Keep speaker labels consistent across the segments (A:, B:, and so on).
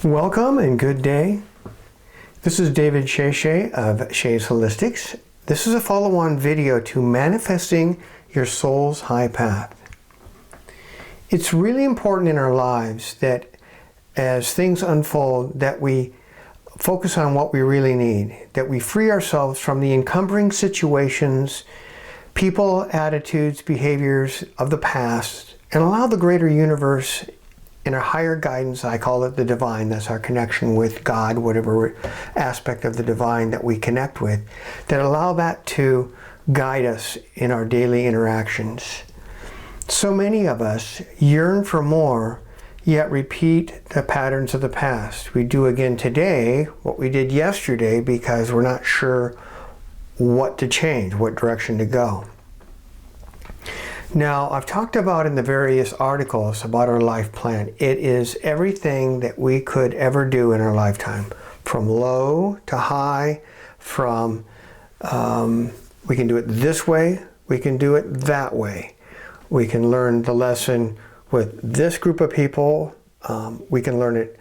A: Welcome and good day. This is David Shea of Shea's Holistics. This is a follow-on video to manifesting your soul's high path. It's really important in our lives that as things unfold that we focus on what we really need, that we free ourselves from the encumbering situations, people, attitudes, behaviors of the past, and allow the greater universe in our higher guidance. I call it the divine. That's our connection with God, whatever aspect of the divine that we connect with, that allow that to guide us in our daily interactions. So many of us yearn for more, yet repeat the patterns of the past. We do again today what we did yesterday because we're not sure what to change, what direction to go. Now, I've talked about in the various articles about our life plan. It is everything that we could ever do in our lifetime, from low to high, from we can do it this way, we can do it that way. We can learn the lesson with this group of people. We can learn it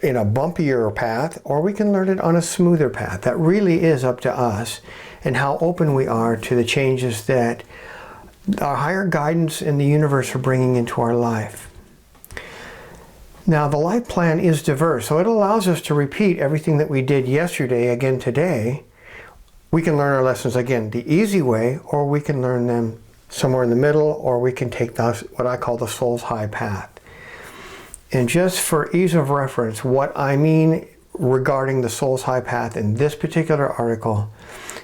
A: in a bumpier path, or we can learn it on a smoother path. That really is up to us and how open we are to the changes that our higher guidance in the universe are bringing into our life. Now, the life plan is diverse, so it allows us to repeat everything that we did yesterday again today. We can learn our lessons again the easy way, or we can learn them somewhere in the middle, or we can take what I call the soul's high path. And just for ease of reference, what I mean regarding the soul's high path in this particular article,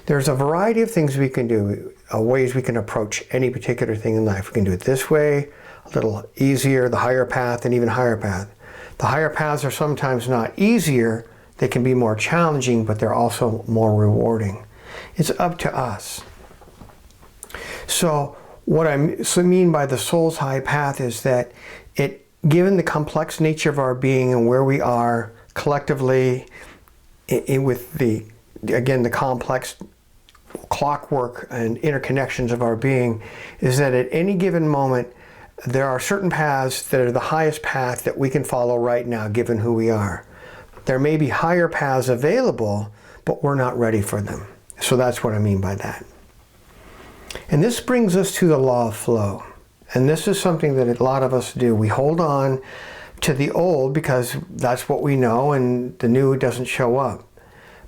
A: there's a variety of things we can do, ways we can approach any particular thing in life. We can do it this way, a little easier, the higher path, and even higher path. The higher paths are sometimes not easier, they can be more challenging, but they're also more rewarding. It's up to us. So what I mean by the soul's high path is that given the complex nature of our being and where we are collectively with the complex clockwork and interconnections of our being, is that at any given moment there are certain paths that are the highest path that we can follow right now given who we are. There may be higher paths available, but we're not ready for them. So that's what I mean by that. And this brings us to the law of flow. And this is something that a lot of us do. We hold on to the old because that's what we know and the new doesn't show up.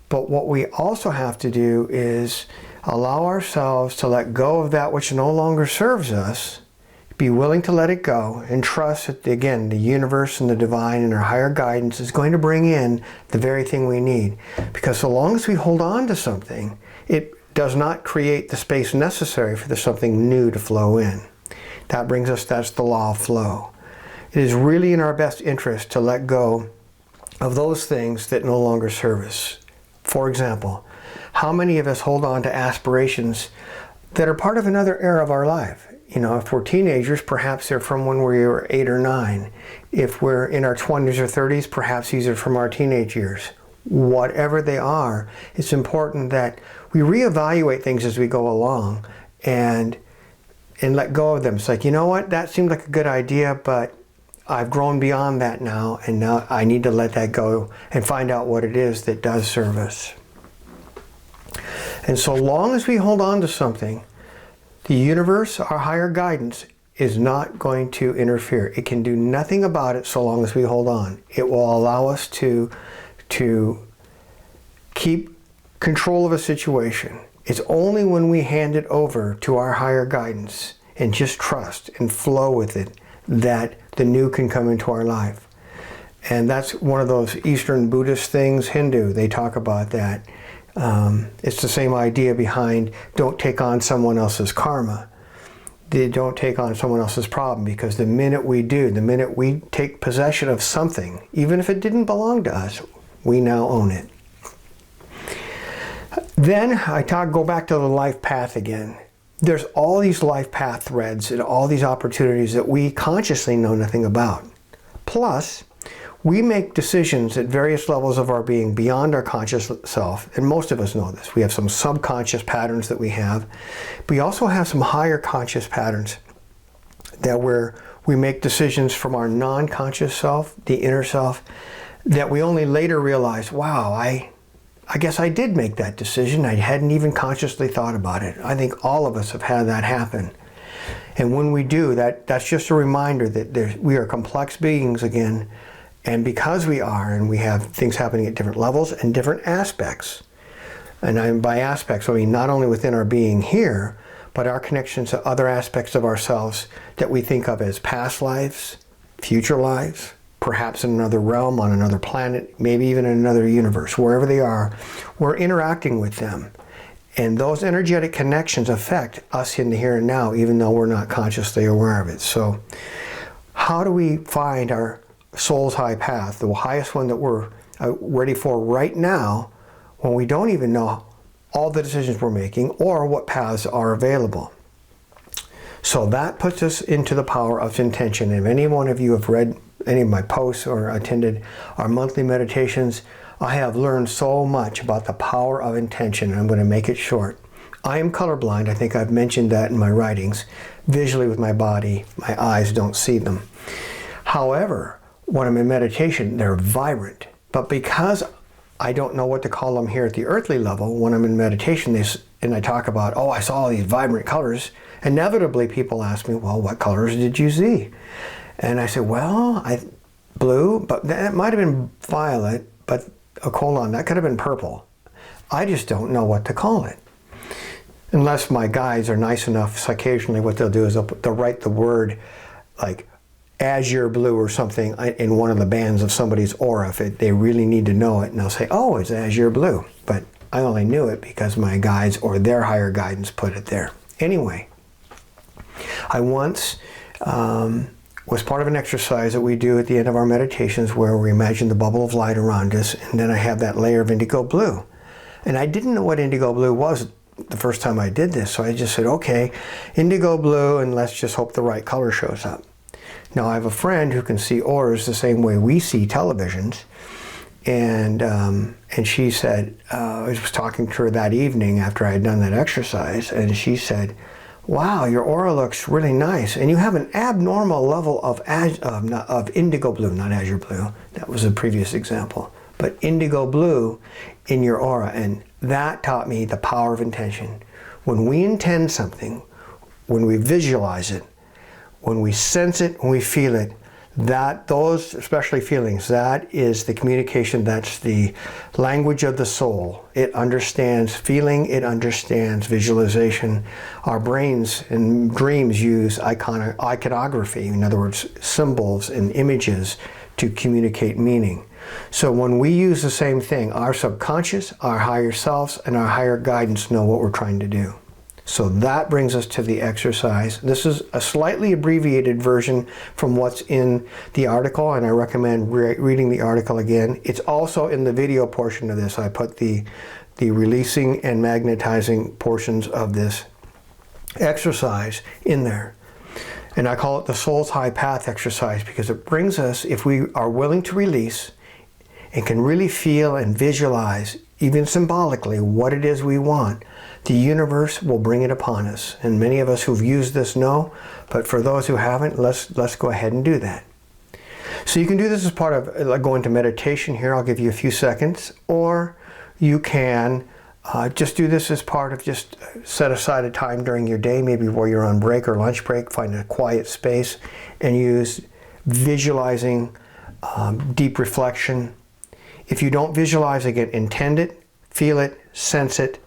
A: But what we also have to do is allow ourselves to let go of that which no longer serves us, be willing to let it go, and trust that, again, the universe and the divine and our higher guidance is going to bring in the very thing we need. Because so long as we hold on to something, it does not create the space necessary for something new to flow in. That's the law of flow. It is really in our best interest to let go of those things that no longer serve us. For example, how many of us hold on to aspirations that are part of another era of our life? You know, if we're teenagers, perhaps they're from when we were 8 or 9. If we're in our 20s or 30s, perhaps these are from our teenage years. Whatever they are, it's important that we reevaluate things as we go along and let go of them. It's like, you know what, that seemed like a good idea, but I've grown beyond that now, and now I need to let that go and find out what it is that does serve us. And so long as we hold on to something, the universe, our higher guidance, is not going to interfere. It can do nothing about it so long as we hold on. It will allow us to keep control of a situation. It's only when we hand it over to our higher guidance and just trust and flow with it that the new can come into our life. And that's one of those Eastern Buddhist things, Hindu, they talk about that. It's the same idea behind don't take on someone else's karma. They don't take on someone else's problem, because the minute we do, the minute we take possession of something, even if it didn't belong to us, we now own it. Then go back to the life path again. There's all these life path threads and all these opportunities that we consciously know nothing about. Plus, we make decisions at various levels of our being beyond our conscious self, and most of us know this. We have some subconscious patterns that we have. We also have some higher conscious patterns that we make decisions from our non-conscious self, the inner self, that we only later realize, wow, I guess I did make that decision. I hadn't even consciously thought about it. I think all of us have had that happen. And when we do, that's just a reminder that we are complex beings again. And because we are, and we have things happening at different levels and different aspects. And by aspects, I mean not only within our being here, but our connections to other aspects of ourselves that we think of as past lives, future lives, perhaps in another realm, on another planet, maybe even in another universe, wherever they are, we're interacting with them. And those energetic connections affect us in the here and now, even though we're not consciously aware of it. So how do we find our soul's high path, the highest one that we're ready for right now, when we don't even know all the decisions we're making or what paths are available? So that puts us into the power of intention. If any one of you have read any of my posts or attended our monthly meditations, I have learned so much about the power of intention, and I'm going to make it short. I am colorblind. I think I've mentioned that in my writings. Visually with my body, my eyes don't see them. However, when I'm in meditation, they're vibrant. But because I don't know what to call them here at the earthly level, when I'm in meditation and I talk about, oh, I saw all these vibrant colors, inevitably people ask me, well, what colors did you see? And I say, well, blue, but that might have been violet, but hold on, that could have been purple. I just don't know what to call it. Unless my guides are nice enough, so occasionally what they'll do is they'll write the word like azure blue or something in one of the bands of somebody's aura if they really need to know it, and they'll say, oh, it's azure blue. But I only knew it because my guides or their higher guidance put it there. Anyway, I once was part of an exercise that we do at the end of our meditations where we imagine the bubble of light around us, and then I have that layer of indigo blue. And I didn't know what indigo blue was the first time I did this, so I just said, okay, indigo blue, and let's just hope the right color shows up. Now I have a friend who can see auras the same way we see televisions, and she said, I was talking to her that evening after I had done that exercise, and she said, wow, your aura looks really nice, and you have an abnormal level of indigo blue, not azure blue. That was a previous example, but indigo blue in your aura, and that taught me the power of intention. When we intend something, when we visualize it, when we sense it, when we feel it, those, especially feelings, that is the communication, that's the language of the soul. It understands feeling, it understands visualization. Our brains and dreams use iconography, in other words, symbols and images to communicate meaning. So when we use the same thing, our subconscious, our higher selves, and our higher guidance know what we're trying to do. So that brings us to the exercise. This is a slightly abbreviated version from what's in the article, and I recommend reading the article again. It's also in the video portion of this. I put the releasing and magnetizing portions of this exercise in there. And I call it the Soul's High Path exercise because it brings us, if we are willing to release and can really feel and visualize, even symbolically, what it is we want, the universe will bring it upon us. And many of us who've used this know, but for those who haven't, let's go ahead and do that. So you can do this as part of like going to meditation here. I'll give you a few seconds, or you can just do this as part of just set aside a time during your day, maybe where you're on break or lunch break, find a quiet space and use visualizing, deep reflection. If you don't visualize, again, intend it, feel it, sense it,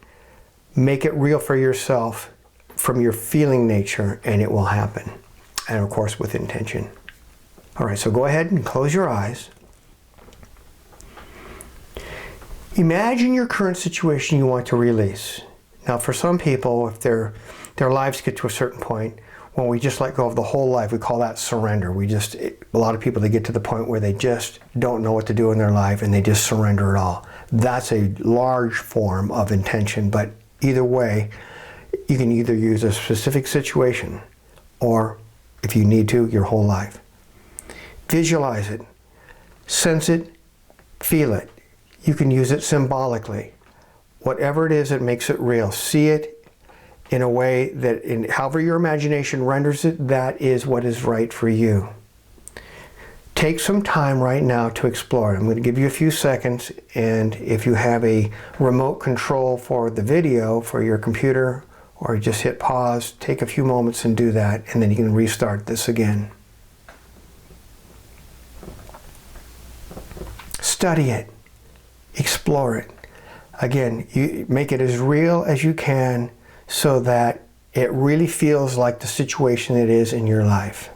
A: make it real for yourself from your feeling nature, and it will happen. And of course, with intention. All right, so go ahead and close your eyes. Imagine your current situation you want to release. Now, for some people, if their lives get to a certain point, when we just let go of the whole life, we call that surrender. A lot of people, they get to the point where they just don't know what to do in their life and they just surrender it all. That's a large form of intention, but either way, you can either use a specific situation or, if you need to, your whole life. Visualize it, sense it, feel it. You can use it symbolically. Whatever it is that makes it real, see it in a way that, however your imagination renders it, that is what is right for you. take some time right now to explore it. I'm going to give you a few seconds, and if you have a remote control for the video for your computer, or just hit pause, take a few moments and do that, and then you can restart this again. Study it. Explore it. Again, you make it as real as you can so that it really feels like the situation it is in your life.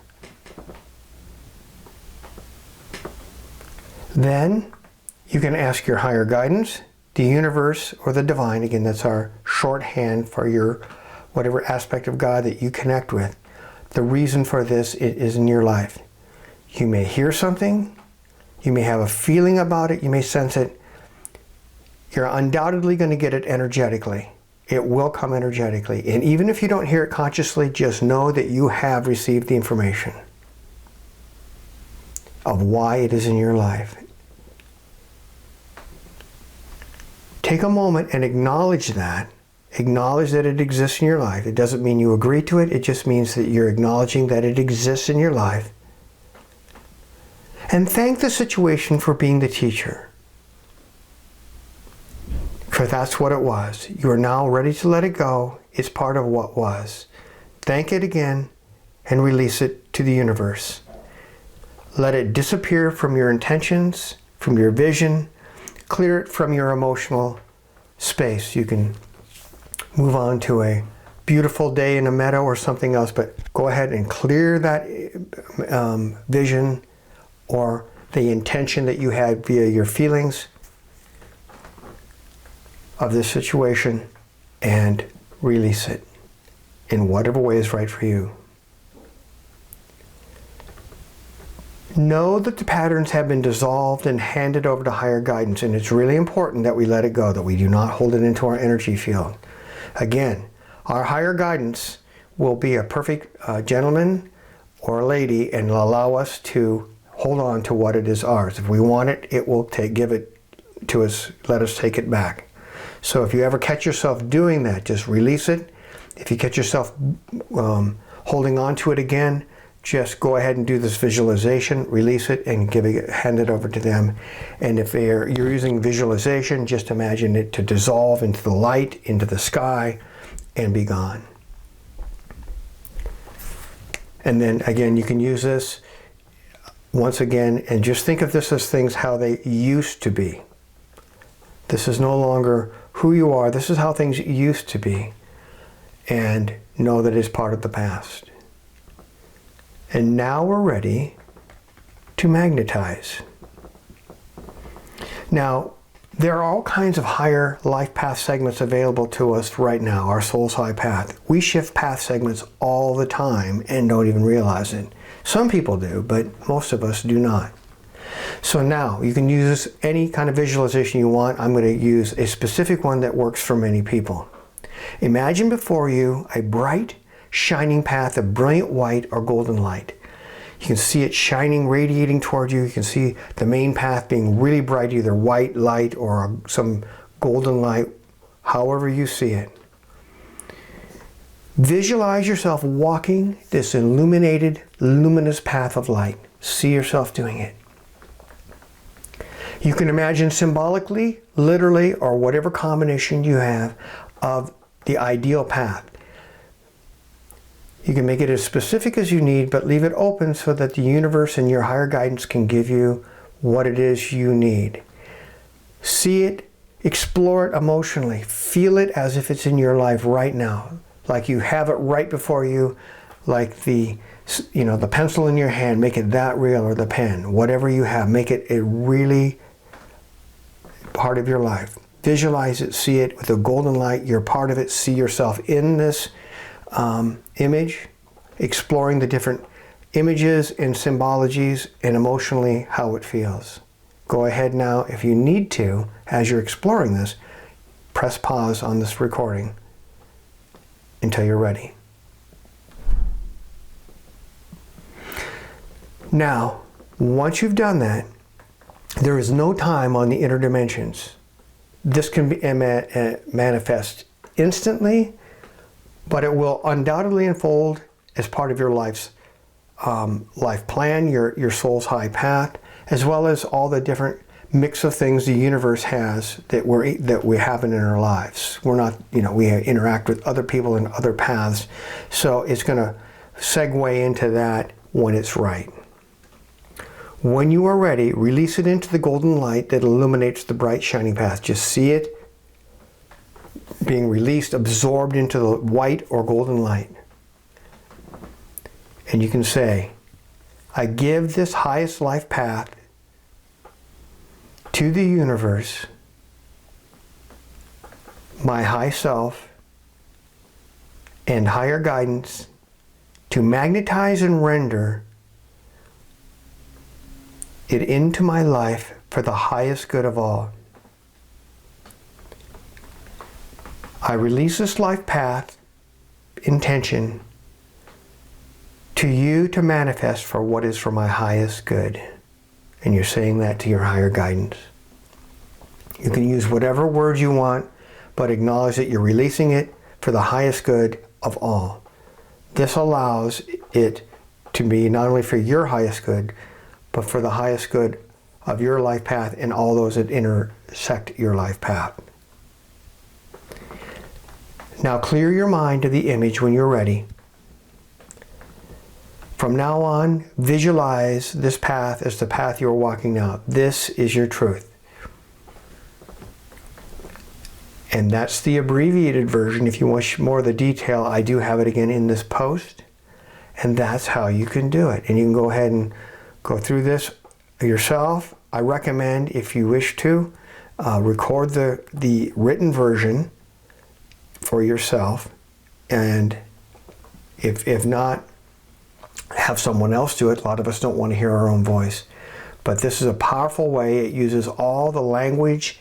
A: Then you can ask your higher guidance, the universe, or the divine. Again, that's our shorthand for your whatever aspect of God that you connect with. The reason for this is in your life. You may hear something, you may have a feeling about it, you may sense it. You're undoubtedly going to get it energetically. It will come energetically. And even if you don't hear it consciously, just know that you have received the information of why it is in your life. Take a moment and acknowledge that. Acknowledge that it exists in your life. It doesn't mean you agree to it. It just means that you're acknowledging that it exists in your life. And thank the situation for being the teacher. For that's what it was. You are now ready to let it go. It's part of what was. Thank it again and release it to the universe. Let it disappear from your intentions, from your vision. Clear it from your emotional space. You can move on to a beautiful day in a meadow or something else, but go ahead and clear that vision or the intention that you had via your feelings of this situation and release it in whatever way is right for you. Know that the patterns have been dissolved and handed over to higher guidance, and it's really important that we let it go, that we do not hold it into our energy field. Again, our higher guidance will be a perfect gentleman or a lady and allow us to hold on to what it is ours. If we want it, it will give it to us, let us take it back. So if you ever catch yourself doing that, just release it. If you catch yourself holding on to it again, just go ahead and do this visualization, release it, and hand it over to them. And if you're using visualization, just imagine it to dissolve into the light, into the sky, and be gone. And then again, you can use this once again, and just think of this as things how they used to be. This is no longer who you are. This is how things used to be. And know that it's part of the past. And now we're ready to magnetize. Now, there are all kinds of higher life path segments available to us right now, our soul's high path. We shift path segments all the time and don't even realize it. Some people do, but most of us do not. So now, you can use any kind of visualization you want. I'm going to use a specific one that works for many people. Imagine before you a bright, shining path of brilliant white or golden light. You can see it shining, radiating toward you. You can see the main path being really bright, either white light or some golden light, however you see it. Visualize yourself walking this illuminated, luminous path of light. See yourself doing it. You can imagine symbolically, literally, or whatever combination you have of the ideal path. You can make it as specific as you need, but leave it open so that the universe and your higher guidance can give you what it is you need. See it, explore it emotionally, feel it as if it's in your life right now, like you have it right before you, like the pencil in your hand, make it that real, or the pen, whatever you have, make it a really part of your life. Visualize it, see it with a golden light, you're part of it, see yourself in this image, exploring the different images and symbologies and emotionally how it feels. Go ahead now, if you need to, as you're exploring this, press pause on this recording until you're ready. Now, once you've done that, there is no time on the inner dimensions. This can be manifest instantly, but it will undoubtedly unfold as part of your life's life plan, your soul's high path, as well as all the different mix of things the universe has that we have in our lives. We're not, we interact with other people and other paths, so it's going to segue into that when it's right. When you are ready, release it into the golden light that illuminates the bright shining path. Just see it being released, absorbed into the white or golden light. And you can say, I give this highest life path to the universe, my high self, and higher guidance to magnetize and render it into my life for the highest good of all. I release this life path intention to you to manifest for what is for my highest good. And you're saying that to your higher guidance. You can use whatever words you want, but acknowledge that you're releasing it for the highest good of all. This allows it to be not only for your highest good, but for the highest good of your life path and all those that intersect your life path. Now clear your mind of the image when you're ready. From now on, visualize this path as the path you're walking now. This is your truth. And that's the abbreviated version. If you want more of the detail, I do have it again in this post. And that's how you can do it. And you can go ahead and go through this yourself. I recommend, if you wish to, record the written version for yourself. And if not, have someone else do it. A lot of us don't want to hear our own voice. But this is a powerful way. It uses all the language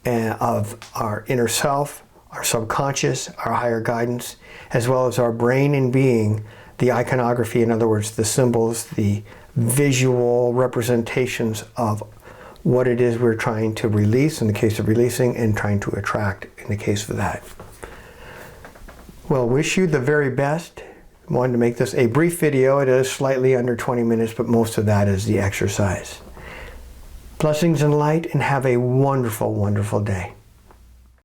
A: of our inner self, our subconscious, our higher guidance, as well as our brain and being, the iconography, in other words, the symbols, the visual representations of what it is we're trying to release in the case of releasing and trying to attract in the case of that. Well, wish you the very best. Wanted to make this a brief video. It is slightly under 20 minutes, but most of that is the exercise. Blessings and light, and have a wonderful, wonderful day.